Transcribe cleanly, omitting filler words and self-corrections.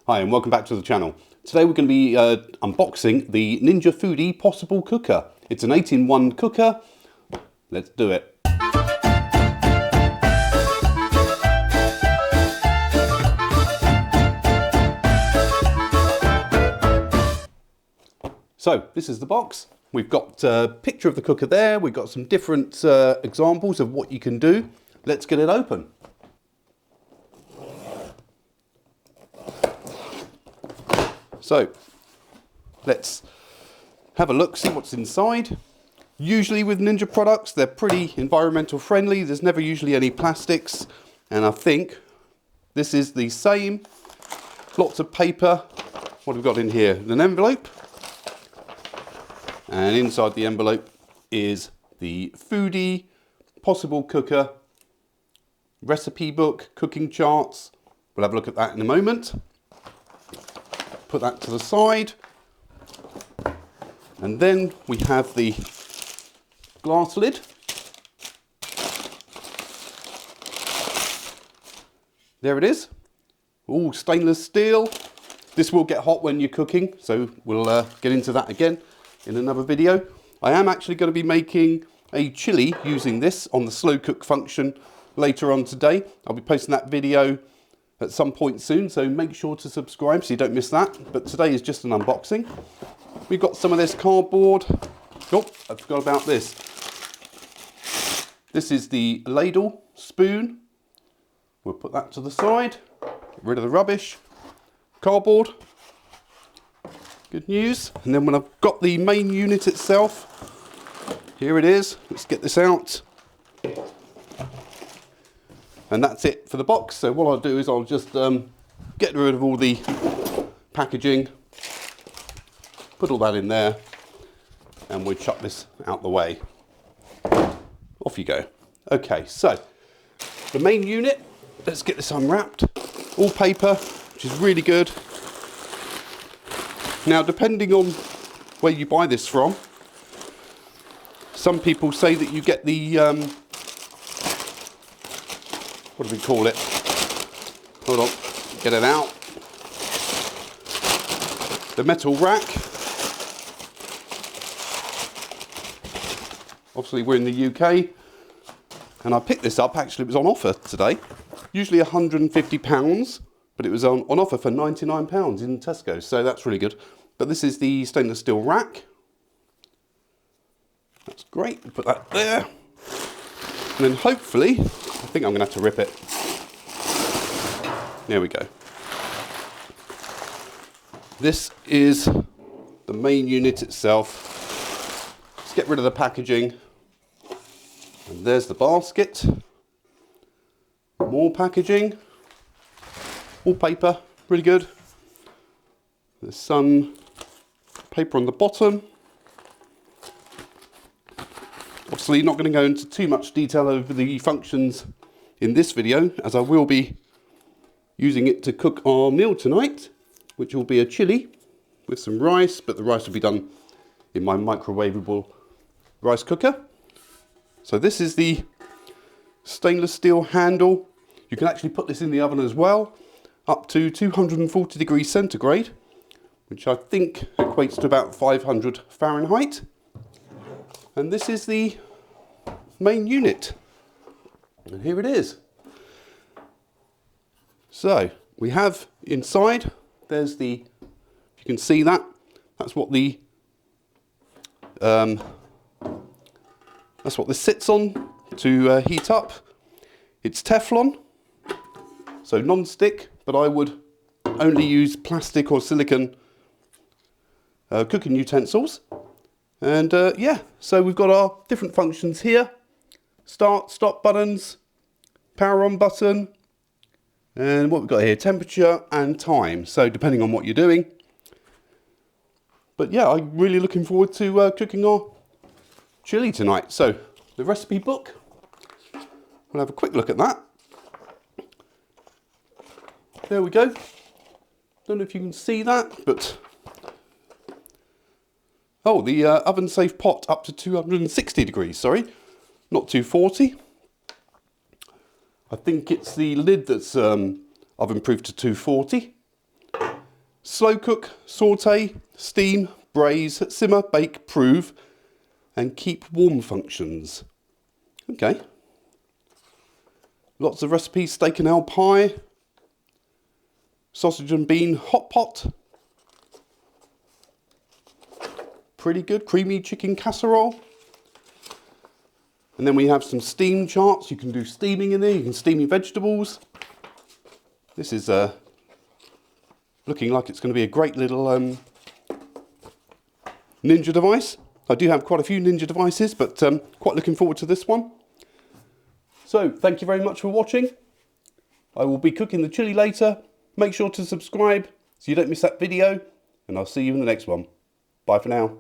Hi and welcome back to the channel. Today we're going to be unboxing the Ninja Foodi Possible Cooker. It's an 8-in-1 cooker. Let's do it. So this is the box. We've got a picture of the cooker there. We've got some different examples of what you can do. Let's get it open. So let's have a look, see what's inside. Usually with Ninja products, they're pretty environmental friendly. There's never usually any plastics. And I think this is the same. Lots of paper. What have we got in here? An envelope. And inside the envelope is the Foodi Possible Cooker recipe book, cooking charts. We'll have a look at that in a moment. Put that to the side, and then we have the glass lid. There it is, all stainless steel. This will get hot when you're cooking, so we'll get into that again in another video. I am actually going to be making a chili using this on the slow cook function later on today. I'll be posting that video at some point soon, so make sure to subscribe so you don't miss that. But today is just an unboxing. We've got some of this cardboard. Oh, I forgot about this. This is the ladle spoon. We'll put that to the side. Get rid of the rubbish. Cardboard. Good news. And then when I've got the main unit itself, here it is. Let's get this out. And that's it for the box. So what I'll do is I'll just get rid of all the packaging, put all that in there, and we'll chuck this out the way. Off you go. Okay, so the main unit, let's get this unwrapped. All paper, which is really good. Now, depending on where you buy this from, some people say that you get the what do we call it? Hold on, get it out. The metal rack. Obviously we're in the UK, and I picked this up, actually it was on offer today. Usually £150, but it was on offer for £99 in Tesco, so that's really good. But this is the stainless steel rack. That's great, we'll put that there. And then hopefully, I think I'm going to have to rip it. There we go. This is the main unit itself. Let's get rid of the packaging. And there's the basket. More packaging. All paper, really good. There's some paper on the bottom. Obviously not going to go into too much detail over the functions in this video, as I will be using it to cook our meal tonight, which will be a chili with some rice, but the rice will be done in my microwavable rice cooker. So this is the stainless steel handle. You can actually put this in the oven as well, up to 240 degrees centigrade, which I think equates to about 500 Fahrenheit. And this is the main unit. And here it is. So we have inside, there's the, if you can see that, that's what the, that's what this sits on to heat up. It's Teflon, so non-stick, but I would only use plastic or silicone cooking utensils. And yeah, so we've got our different functions here. Start, stop buttons, power on button, and what we've got here, temperature and time. So depending on what you're doing. But yeah, I'm really looking forward to cooking our chili tonight. So the recipe book, we'll have a quick look at that. There we go. Don't know if you can see that, but oh, the oven safe pot up to 260 degrees, sorry, not 240. I think it's the lid that's I've improved to 240. slow cook, saute, steam, braise, simmer, bake, prove, and keep warm functions. Okay. Lots of recipes, steak and ale pie, sausage and bean hot pot. Pretty good, creamy chicken casserole. And then we have some steam charts. You can do steaming in there, you can steam your vegetables. This is looking like it's going to be a great little Ninja device. I do have quite a few Ninja devices, but quite looking forward to this one. So, thank you very much for watching. I will be cooking the chili later. Make sure to subscribe so you don't miss that video, and I'll see you in the next one. Bye for now.